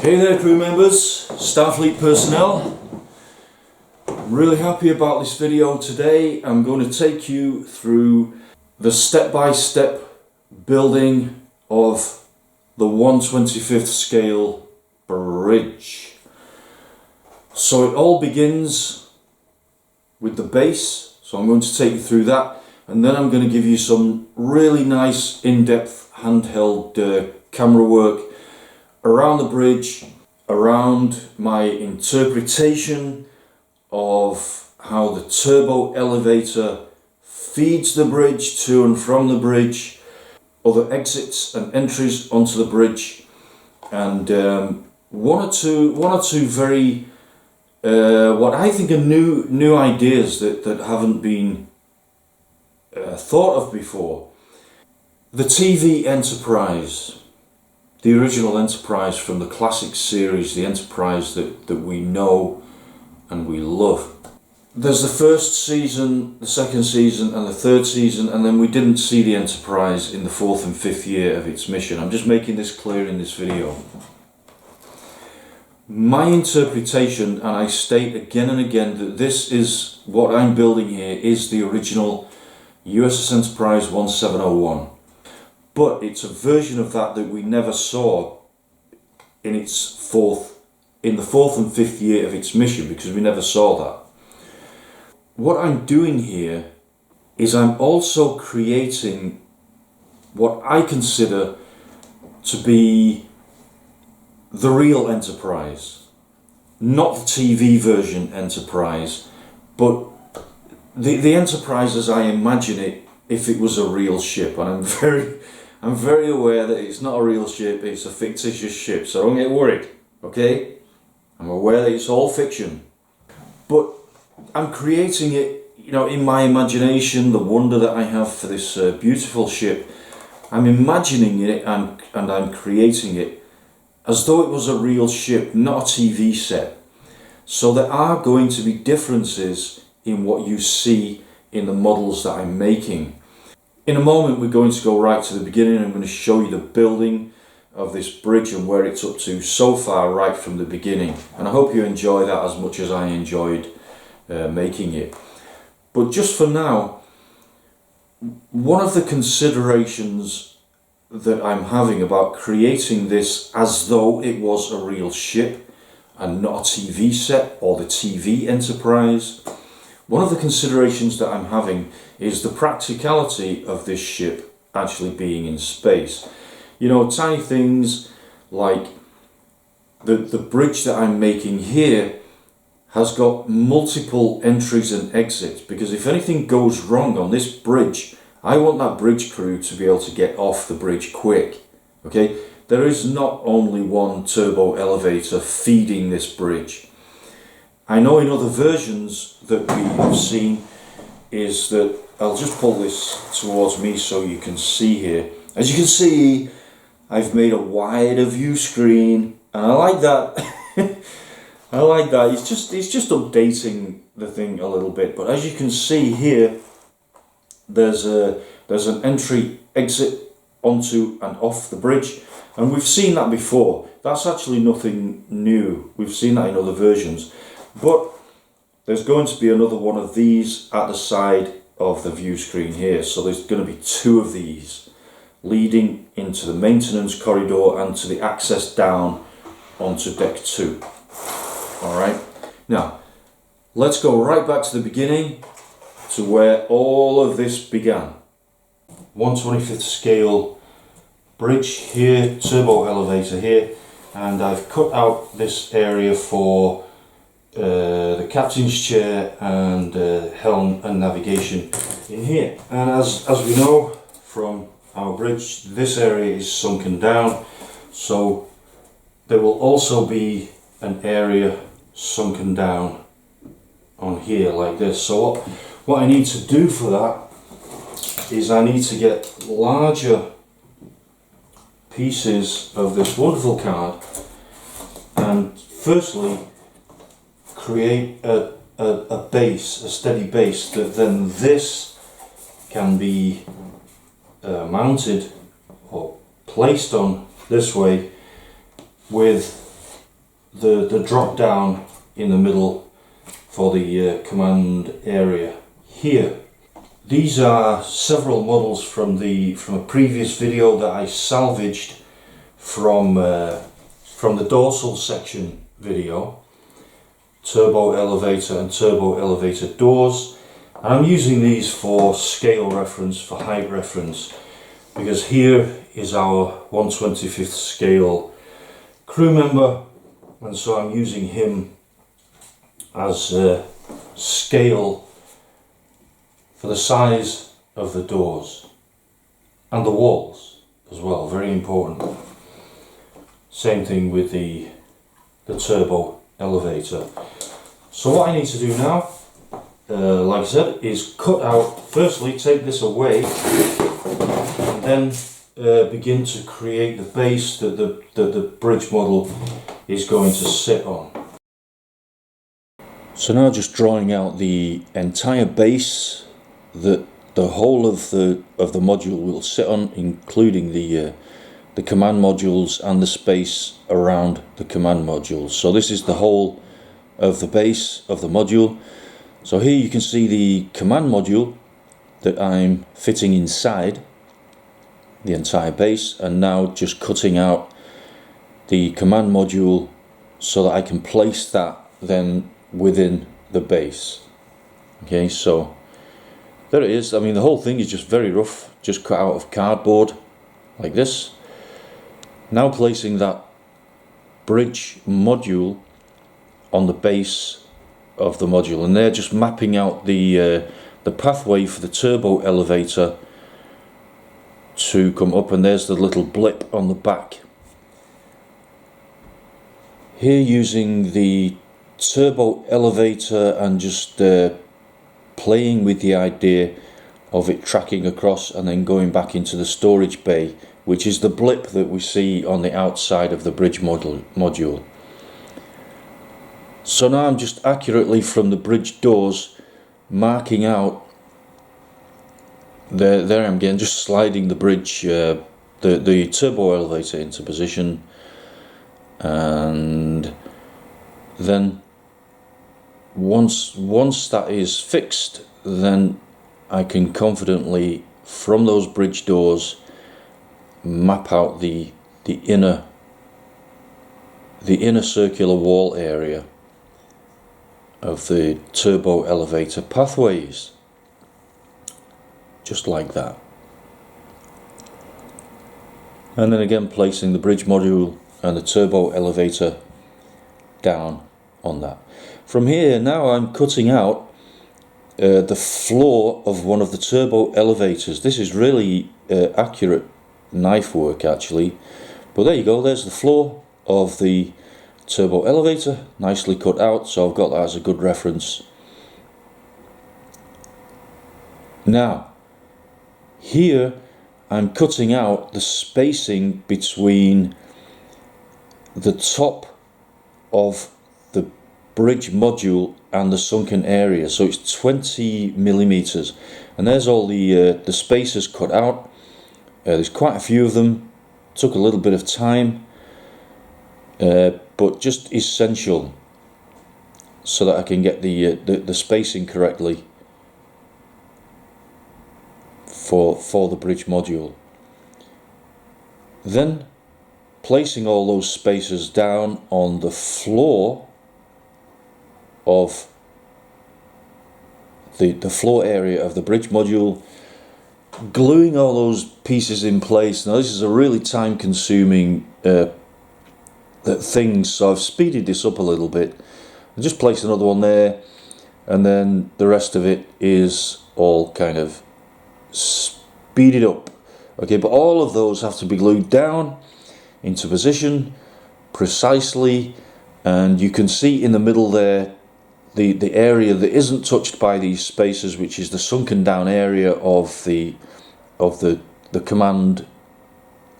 Hey there crew members, Starfleet personnel. I'm really happy about this video today. I'm going to take you through the step-by-step building of the 1/25th scale bridge. So it all begins with the base, so I'm going to take you through that, and then I'm going to give you some really nice in-depth handheld camera work around the bridge, around my interpretation of how the turbo elevator feeds the bridge to and from the bridge, other exits and entries onto the bridge, and one or two very what I think are new ideas that haven't been thought of before. The TV Enterprise. The original Enterprise from the classic series, the Enterprise that we know and we love. There's the first season, the second season and the third season, and then we didn't see the Enterprise in the fourth and fifth year of its mission. I'm just making this clear in this video. My interpretation, and I state again and again that this is what I'm building here, is the original USS Enterprise 1701. But it's a version of that we never saw in the fourth and fifth year of its mission, because we never saw that. What I'm doing here is I'm also creating what I consider to be the real Enterprise, not the TV version Enterprise, but the Enterprise as I imagine it if it was a real ship. And I'm very aware that it's not a real ship, it's a fictitious ship, so don't get worried, okay? I'm aware that it's all fiction. But I'm creating it, in my imagination, the wonder that I have for this beautiful ship. I'm imagining it and I'm creating it as though it was a real ship, not a TV set. So there are going to be differences in what you see in the models that I'm making. In a moment we're going to go right to the beginning. I'm going to show you the building of this bridge and where it's up to so far right from the beginning. And I hope you enjoy that as much as I enjoyed making it. But just for now, one of the considerations that I'm having about creating this as though it was a real ship and not a TV set or the TV Enterprise, one of the considerations that I'm having is the practicality of this ship actually being in space. Tiny things like the bridge that I'm making here has got multiple entries and exits, because if anything goes wrong on this bridge, I want that bridge crew to be able to get off the bridge quick. Okay, there is not only one turbo elevator feeding this bridge. I know in other versions that we have seen is that, I'll just pull this towards me so you can see here. As you can see, I've made a wider view screen, and I like that. I like that. It's just updating the thing a little bit. But as you can see here, there's an entry exit onto and off the bridge, and we've seen that before. That's actually nothing new. We've seen that in other versions. But there's going to be another one of these at the side of the view screen here. So there's going to be two of these leading into the maintenance corridor and to the access down onto deck 2. Alright, now let's go right back to the beginning to where all of this began. 1/25th scale bridge here, turbo elevator here, and I've cut out this area for the captain's chair and helm and navigation in here. And as we know from our bridge, this area is sunken down, so there will also be an area sunken down on here like this. So what I need to do for that is I need to get larger pieces of this wonderful card and firstly create a base, a steady base, that then this can be mounted or placed on this way with the drop down in the middle for the command area here. These are several models from a previous video that I salvaged from the dorsal section video, turbo elevator and turbo elevator doors, and I'm using these for scale reference, for height reference, because here is our 1/25th scale crew member, and so I'm using him as scale for the size of the doors and the walls as well, very important. Same thing with the turbo elevator. So what I need to do now, like I said, is cut out, firstly take this away and then begin to create the base that the bridge model is going to sit on. So now just drawing out the entire base that the whole of the module will sit on, including the command modules and the space around the command modules. So this is the whole of the base of the module. So here you can see the command module that I'm fitting inside the entire base, and now just cutting out the command module so that I can place that then within the base. Okay, so there it is. I mean, the whole thing is just very rough, just cut out of cardboard like this. Now placing that bridge module on the base of the module, and they're just mapping out the pathway for the turbo elevator to come up, and there's the little blip on the back. Here using the turbo elevator and just playing with the idea of it tracking across and then going back into the storage bay, which is the blip that we see on the outside of the bridge module. So now I'm just accurately from the bridge doors marking out, there I'm again just sliding the bridge, the turbo elevator into position, and then once that is fixed, then I can confidently from those bridge doors map out the inner circular wall area of the turbo elevator pathways, just like that. And then again placing the bridge module and the turbo elevator down on that. From here now I'm cutting out the floor of one of the turbo elevators. This is really accurate knife work actually, but there you go, there's the floor of the turbo elevator, nicely cut out, so I've got that as a good reference. Now here I'm cutting out the spacing between the top of the bridge module and the sunken area, so it's 20 millimeters, and there's all the spacers cut out. There's quite a few of them, took a little bit of time, but just essential so that I can get the spacing correctly for the bridge module. Then placing all those spacers down on the floor of the floor area of the bridge module, gluing all those pieces in place. Now this is a really time consuming thing, so I've speeded this up a little bit. I just place another one there, and then the rest of it is all kind of speeded up. Okay, but all of those have to be glued down into position precisely, and you can see in the middle there the area that isn't touched by these spacers, which is the sunken down area of the command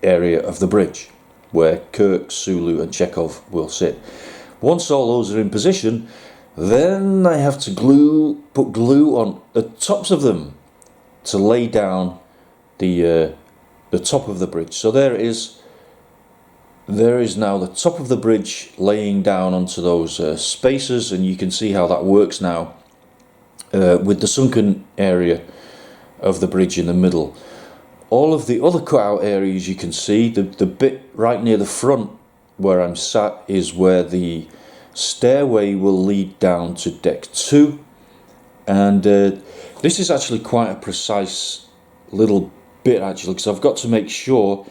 area of the bridge, where Kirk, Sulu and Chekhov will sit. Once all those are in position, then I have to put glue on the tops of them to lay down the top of the bridge. So there it is, There is now the top of the bridge laying down onto those spacers, and you can see how that works now with the sunken area of the bridge in the middle. All of the other cutout areas you can see, the bit right near the front where I'm sat is where the stairway will lead down to deck 2, and this is actually quite a precise little bit actually, because I've got to make sure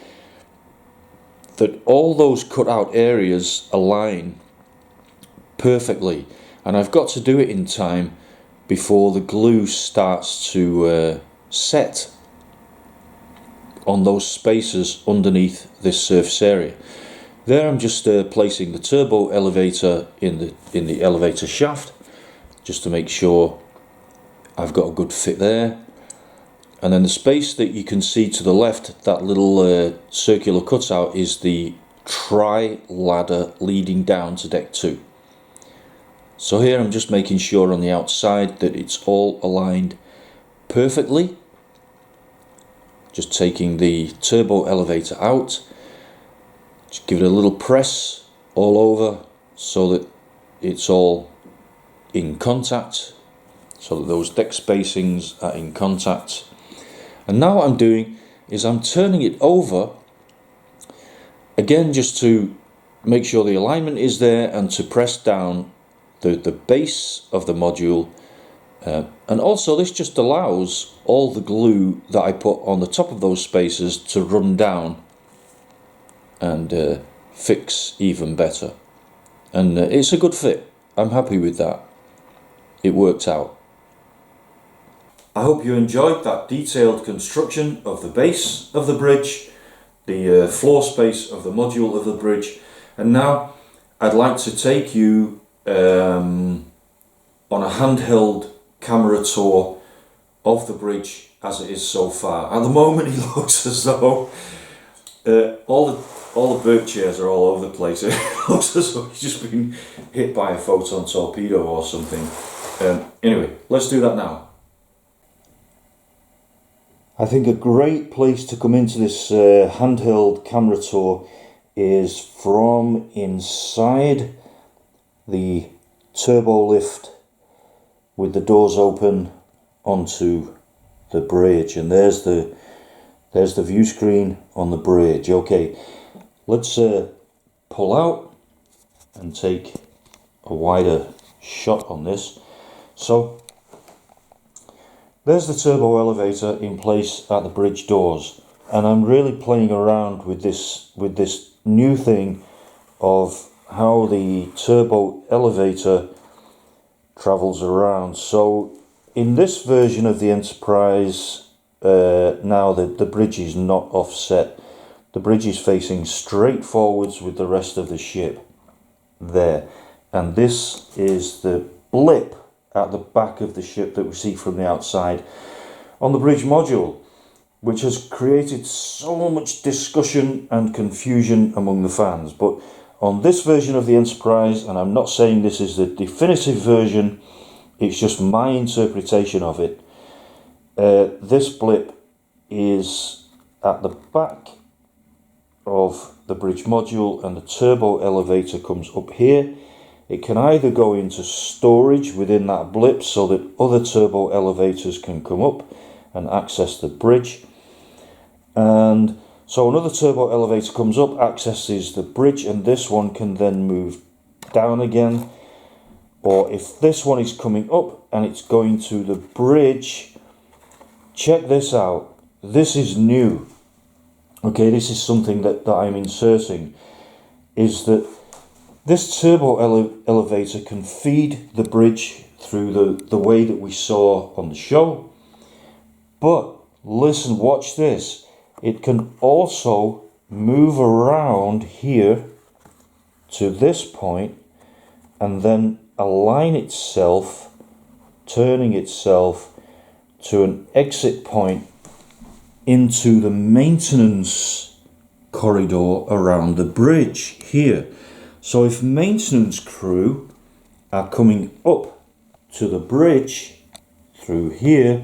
that all those cut out areas align perfectly, and I've got to do it in time before the glue starts to set on those spacers underneath this surface area. There I'm just placing the turbo elevator in the elevator shaft, just to make sure I've got a good fit there. And then the space that you can see to the left, that little circular cutout, is the tri-ladder leading down to deck 2. So here I'm just making sure on the outside that it's all aligned perfectly. Just taking the turbo elevator out, just give it a little press all over so that it's all in contact, so that those deck spacings are in contact. And now what I'm doing is I'm turning it over again, just to make sure the alignment is there and to press down the base of the module. And also this just allows all the glue that I put on the top of those spacers to run down and fix even better. And it's a good fit. I'm happy with that. It worked out. I hope you enjoyed that detailed construction of the base of the bridge, the floor space of the module of the bridge, and now I'd like to take you on a handheld camera tour of the bridge as it is so far. At the moment it looks as though all the birch chairs are all over the place. It looks as though it's just been hit by a photon torpedo or something. Anyway, let's do that now. I think a great place to come into this handheld camera tour is from inside the turbo lift with the doors open onto the bridge, and there's the view screen on the bridge. Okay, let's pull out and take a wider shot on this. So there's the turbo elevator in place at the bridge doors, and I'm really playing around with this new thing of how the turbo elevator travels around. So in this version of the Enterprise, now the bridge is not offset. The bridge is facing straight forwards with the rest of the ship there, and this is the blip at the back of the ship that we see from the outside on the bridge module, which has created so much discussion and confusion among the fans. But on this version of the Enterprise, and I'm not saying this is the definitive version, it's just my interpretation of it, this blip is at the back of the bridge module, and the turbo elevator comes up here. It can either go into storage within that blip so that other turbo elevators can come up and access the bridge, and so another turbo elevator comes up, accesses the bridge, and this one can then move down again. Or if this one is coming up and it's going to the bridge, check this out. This is new. Okay, this is something that I'm inserting, is that this turbo elevator can feed the bridge through the way that we saw on the show. But listen, watch this. It can also move around here to this point and then align itself, turning itself to an exit point into the maintenance corridor around the bridge here. So if maintenance crew are coming up to the bridge through here,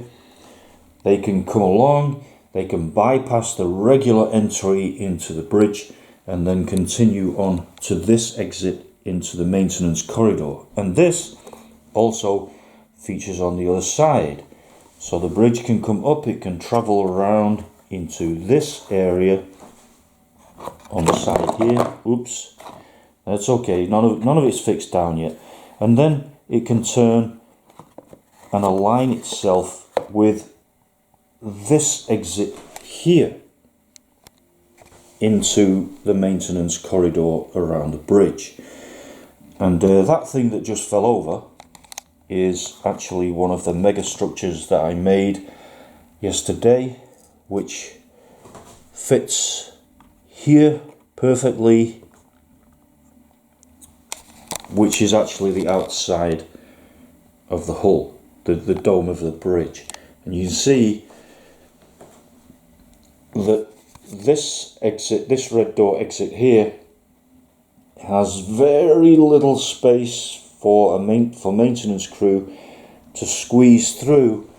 they can come along, they can bypass the regular entry into the bridge and then continue on to this exit into the maintenance corridor. And this also features on the other side. So the bridge can come up, it can travel around into this area on the side here. Oops, that's okay, none of it's fixed down yet. And then it can turn and align itself with this exit here into the maintenance corridor around the bridge. And that thing that just fell over is actually one of the mega structures that I made yesterday, which fits here perfectly, which is actually the outside of the hull, the dome of the bridge. And you can see that this exit, this red door exit here, has very little space for maintenance crew to squeeze through.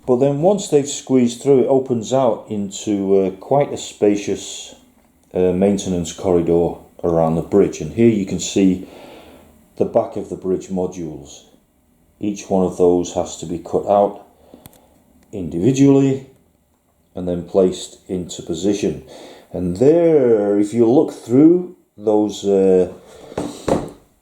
But then once they've squeezed through, it opens out into quite a spacious maintenance corridor around the bridge. And here you can see the back of the bridge modules. Each one of those has to be cut out individually and then placed into position. And there, if you look through those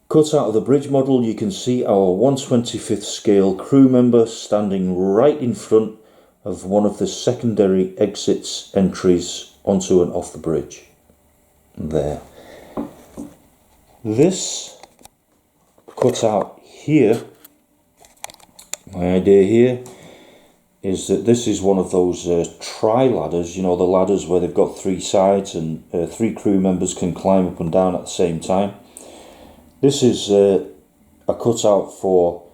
cut out of the bridge model, you can see our 1/25th scale crew member standing right in front of one of the secondary exits entries onto and off the bridge. There. This cut out here, my idea here is that this is one of those tri-ladders, you know, the ladders where they've got three sides and three crew members can climb up and down at the same time. This is a cutout for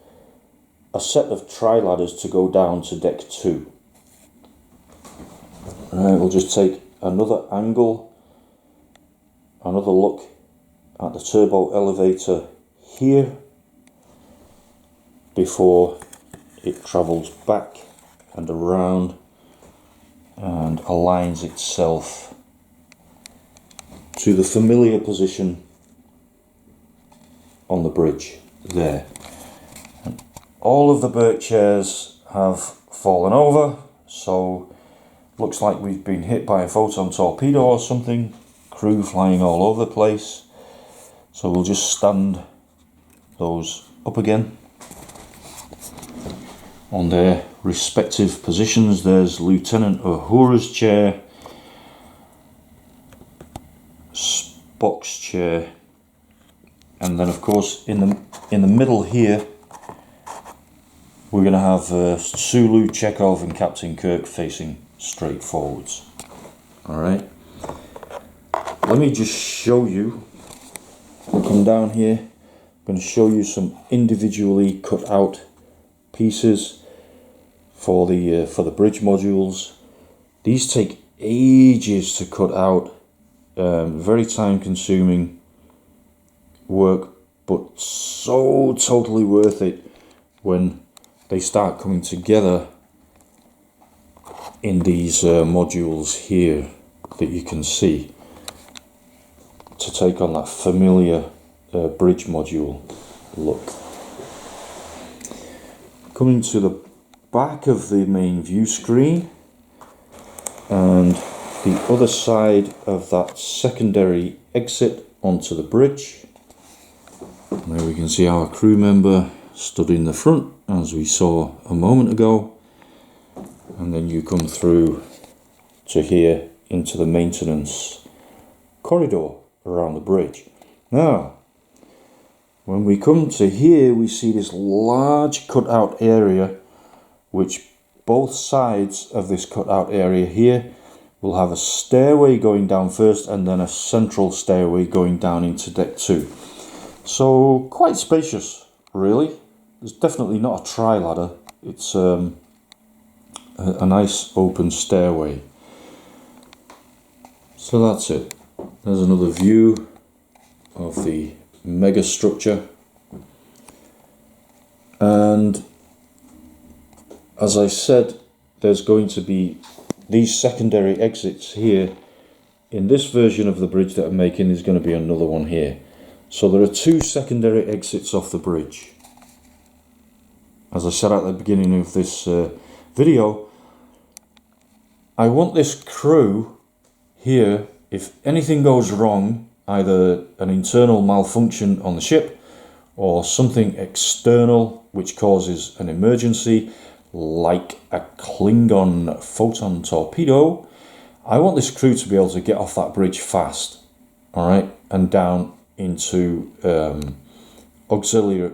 a set of tri-ladders to go down to deck 2. Alright, we'll just take another angle, another look at the turbo elevator here before it travels back and around and aligns itself to the familiar position on the bridge there. And all of the Burt chairs have fallen over, so looks like we've been hit by a photon torpedo or something, crew flying all over the place. So we'll just stand those up again on their respective positions. There's Lieutenant Uhura's chair, Spock's chair, and then of course in the middle here we're going to have Sulu, Chekhov and Captain Kirk facing straight forwards. Alright, let me just show you. I'll come down here, I'm going to show you some individually cut out pieces for the bridge modules. These take ages to cut out, very time consuming work, but so totally worth it when they start coming together in these modules here that you can see to take on that familiar bridge module look. Coming to the back of the main view screen and the other side of that secondary exit onto the bridge. And there we can see our crew member stood in the front as we saw a moment ago, and then you come through to here into the maintenance corridor around the bridge. Now when we come to here, we see this large cutout area, which both sides of this cutout area here will have a stairway going down first and then a central stairway going down into deck 2. So quite spacious, really. It's definitely not a tri-ladder, it's a nice open stairway. So that's it. There's another view of the mega structure, and as I said, there's going to be these secondary exits here in this version of the bridge that I'm making, there's going to be another one here. So there are two secondary exits off the bridge. As I said at the beginning of this video, I want this crew here, if anything goes wrong, either an internal malfunction on the ship or something external which causes an emergency, like a Klingon photon torpedo, I want this crew to be able to get off that bridge fast, all right, and down into auxiliary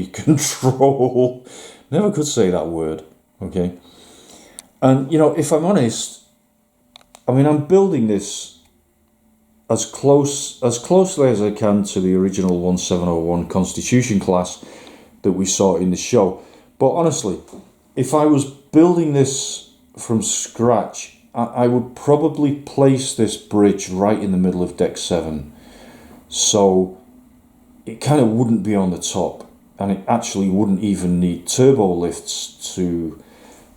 control. Never could say that word, okay? And, you know, if I'm honest, I mean, I'm building this as closely as I can to the original 1701 Constitution class that we saw in the show. But honestly, if I was building this from scratch, I would probably place this bridge right in the middle of deck 7. So it kind of wouldn't be on the top, and it actually wouldn't even need turbo lifts to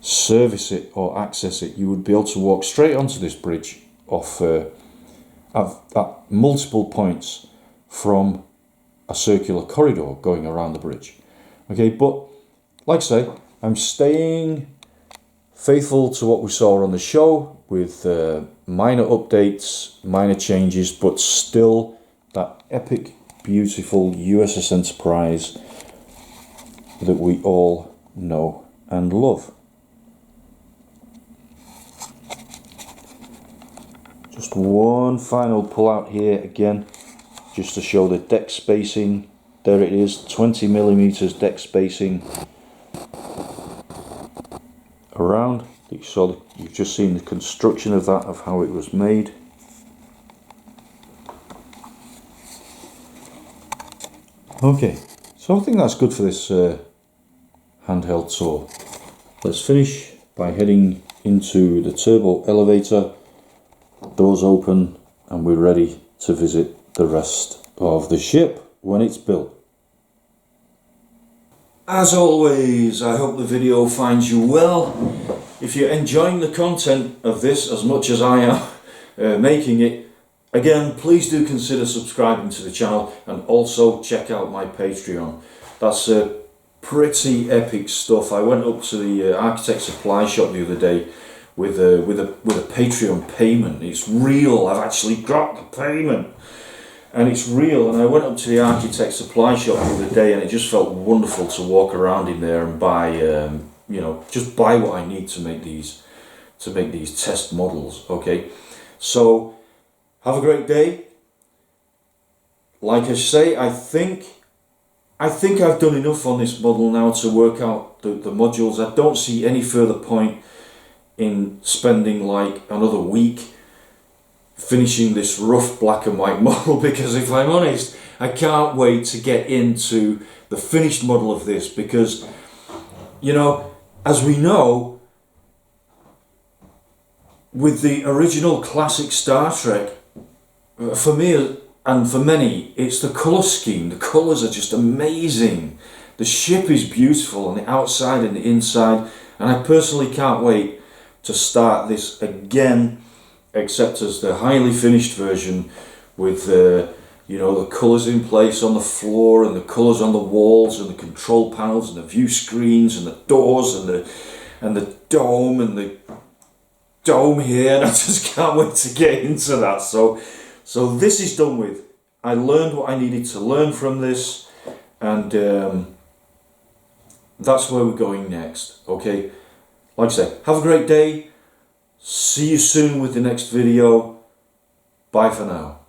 service it or access it. You would be able to walk straight onto this bridge off at multiple points from a circular corridor going around the bridge. Okay, but like I say, I'm staying faithful to what we saw on the show with minor updates, minor changes, but still that epic, beautiful USS Enterprise that we all know and love. Just one final pull out here again, just to show the deck spacing. There it is, 20 millimeters deck spacing around. So you've just seen the construction of that, of how it was made. Okay, so I think that's good for this handheld tour. Let's finish by heading into the turbo elevator. Doors open and we're ready to visit the rest of the ship when it's built. As always, I hope the video finds you well. If you're enjoying the content of this as much as I am making it, again, please do consider subscribing to the channel and also check out my Patreon. That's pretty epic stuff. I went up to the architect supply shop the other day with a Patreon payment. It's real. I've actually got the payment, and it's real. And I went up to the architect supply shop the other day, and it just felt wonderful to walk around in there and buy, you know, just buy what I need to make these test models. Okay, so have a great day. Like I say, I think I've done enough on this model now to work out the modules. I don't see any further point in spending like another week finishing this rough black and white model, because if I'm honest, I can't wait to get into the finished model of this, because, you know, as we know, with the original classic Star Trek, for me and for many, it's the colour scheme. The colours are just amazing. The ship is beautiful on the outside and the inside, and I personally can't wait to start this again, except as the highly finished version with you know, the colours in place on the floor and the colours on the walls and the control panels and the view screens and the doors and the dome here. And I just can't wait to get into that. So this is done with. I learned what I needed to learn from this, and that's where we're going next. Okay. Like I said, have a great day. See you soon with the next video. Bye for now.